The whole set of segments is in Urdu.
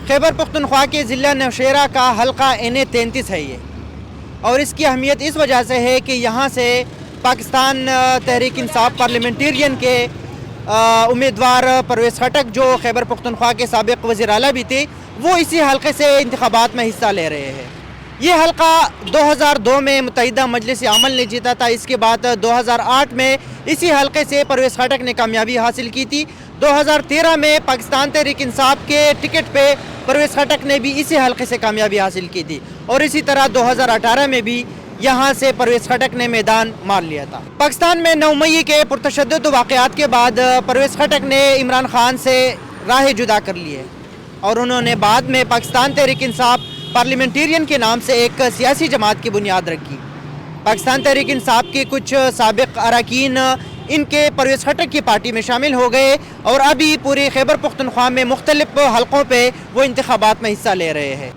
خیبر پختونخوا کے ضلع نوشہرہ کا حلقہ NA-33 ہے یہ، اور اس کی اہمیت اس وجہ سے ہے کہ یہاں سے پاکستان تحریک انصاف پارلیمنٹیرین کے امیدوار پرویز خٹک جو خیبر پختونخوا کے سابق وزیر اعلیٰ بھی تھے، وہ اسی حلقے سے انتخابات میں حصہ لے رہے ہیں۔ یہ حلقہ 2002 میں متحدہ مجلس عمل نے جیتا تھا، اس کے بعد 2008 میں اسی حلقے سے پرویز خٹک نے کامیابی حاصل کی تھی۔ 2013 میں پاکستان تحریک انصاف کے ٹکٹ پہ پرویز خٹک نے بھی اسی حلقے سے کامیابی حاصل کی تھی، اور اسی طرح 2018 میں بھی یہاں سے پرویز خٹک نے میدان مار لیا تھا۔ پاکستان میں 9 مئی کے پرتشدد واقعات کے بعد پرویز خٹک نے عمران خان سے راہ جدا کر لی ہے، اور انہوں نے بعد میں پاکستان تحریک انصاف پارلیمنٹیرین کے نام سے ایک سیاسی جماعت کی بنیاد رکھی۔ پاکستان تحریک انصاف کے کچھ سابق اراکین ان کے پرویز خٹک کی پارٹی میں شامل ہو گئے، اور ابھی پوری خیبر پختونخوا میں مختلف حلقوں پہ وہ انتخابات میں حصہ لے رہے ہیں۔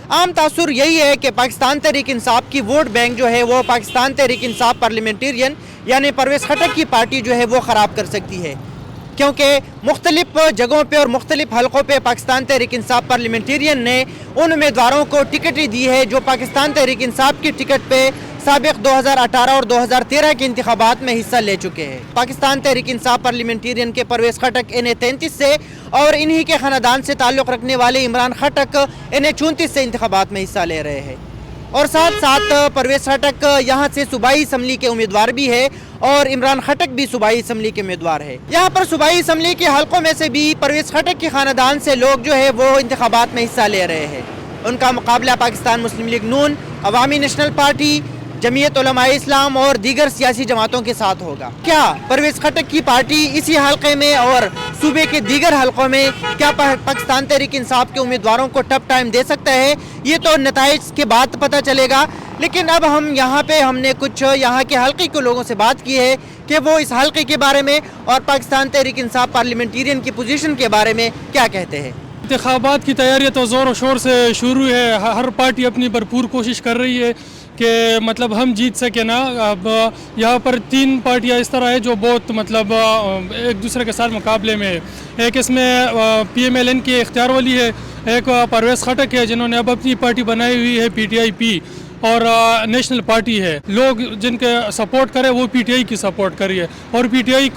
عام تاثر یہی ہے کہ پاکستان تحریک انصاف کی ووٹ بینک جو ہے وہ پاکستان تحریک انصاف پارلیمنٹیرین یعنی پرویز خٹک کی پارٹی جو ہے وہ خراب کر سکتی ہے، کیونکہ مختلف جگہوں پہ اور مختلف حلقوں پہ پاکستان تحریک انصاف پارلیمنٹیرین نے ان امیدواروں کو ٹکٹیں دی ہے جو پاکستان تحریک انصاف کی ٹکٹ پہ سابق 2018 اور 2013 کے انتخابات میں حصہ لے چکے ہیں۔ پاکستان تحریک انصاف پارلیمنٹیرین کے پرویز خٹک NA-33 سے اور انہی کے خاندان سے تعلق رکھنے والے عمران خٹک NA-34 سے انتخابات میں حصہ لے رہے ہیں، اور ساتھ ساتھ پرویز خٹک یہاں سے صوبائی اسمبلی کے امیدوار بھی ہے، اور عمران خٹک بھی صوبائی اسمبلی کے امیدوار ہے۔ یہاں پر صوبائی اسمبلی کے حلقوں میں سے بھی پرویز خٹک کے خاندان سے لوگ جو ہے وہ انتخابات میں حصہ لے رہے ہیں۔ ان کا مقابلہ پاکستان مسلم لیگ نون، عوامی نیشنل پارٹی، جمعیت علماء اسلام اور دیگر سیاسی جماعتوں کے ساتھ ہوگا۔ کیا پرویز خٹک کی پارٹی اسی حلقے میں اور صوبے کے دیگر حلقوں میں کیا پاکستان تحریک انصاف کے امیدواروں کو ٹف ٹائم دے سکتا ہے؟ یہ تو نتائج کے بعد پتہ چلے گا، لیکن اب ہم نے کچھ یہاں کے حلقے کے لوگوں سے بات کی ہے کہ وہ اس حلقے کے بارے میں اور پاکستان تحریک انصاف پارلیمنٹیرین کی پوزیشن کے بارے میں کیا کہتے ہیں۔ انتخابات کی تیاری تو زور و شور سے شروع ہے، ہر پارٹی اپنی بھرپور کوشش کر رہی ہے کہ مطلب ہم جیت سکیں نا۔ اب یہاں پر 3 پارٹیاں اس طرح ہے جو بہت مطلب ایک دوسرے کے ساتھ مقابلے میں ہے۔ ایک اس میں PMLN کی اختیار والی ہے، ایک پرویز خٹک ہے جنہوں نے اب اپنی پارٹی بنائی ہوئی ہے PTIP، اور نیشنل پارٹی ہے۔ لوگ جن کے سپورٹ کرے وہ PTI کی سپورٹ کری ہے، اور PTI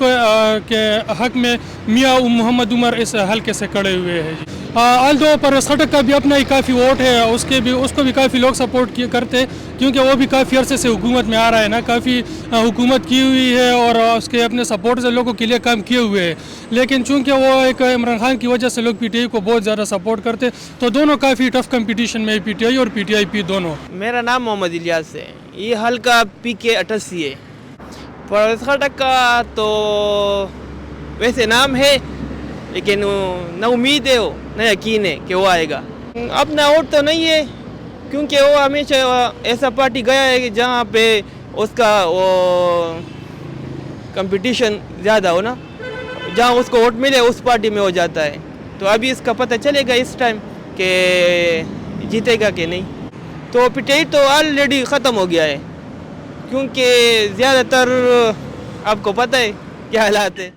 کے حق میں میاں محمد عمر اس حلقے سے کھڑے ہوئے ہیں۔ آلدو پرویز خٹک کا بھی اپنا ہی کافی ووٹ ہے، اس کو بھی کافی لوگ سپورٹ کرتے، کیونکہ وہ بھی کافی عرصے سے حکومت میں آ رہا ہے نا، کافی حکومت کی ہوئی ہے اور اس کے اپنے سپورٹ سے لوگوں کے لیے کام کیے ہوئے ہیں۔ لیکن چونکہ وہ ایک عمران خان کی وجہ سے لوگ PTI کو بہت زیادہ سپورٹ کرتے، تو دونوں کافی ٹف کمپٹیشن میں PTI اور PTIP دونوں۔ میرا نام محمد الیاس ہے، یہ حلقہ PK-88 ہے۔ پرویز خٹک کا تو ویسے نام ہے، لیکن نہ امید ہے نہ یقین ہے کہ وہ آئے گا۔ اپنا ووٹ تو نہیں ہے، کیونکہ وہ ہمیشہ ایسا پارٹی گیا ہے کہ جہاں پہ اس کا وہ کمپٹیشن زیادہ ہو نا، جہاں اس کو ووٹ ملے اس پارٹی میں ہو جاتا ہے۔ تو ابھی اس کا پتہ چلے گا اس ٹائم کہ جیتے گا کہ نہیں۔ تو PTI تو آلریڈی ختم ہو گیا ہے، کیونکہ زیادہ تر آپ کو پتہ ہے کیا حالات ہے۔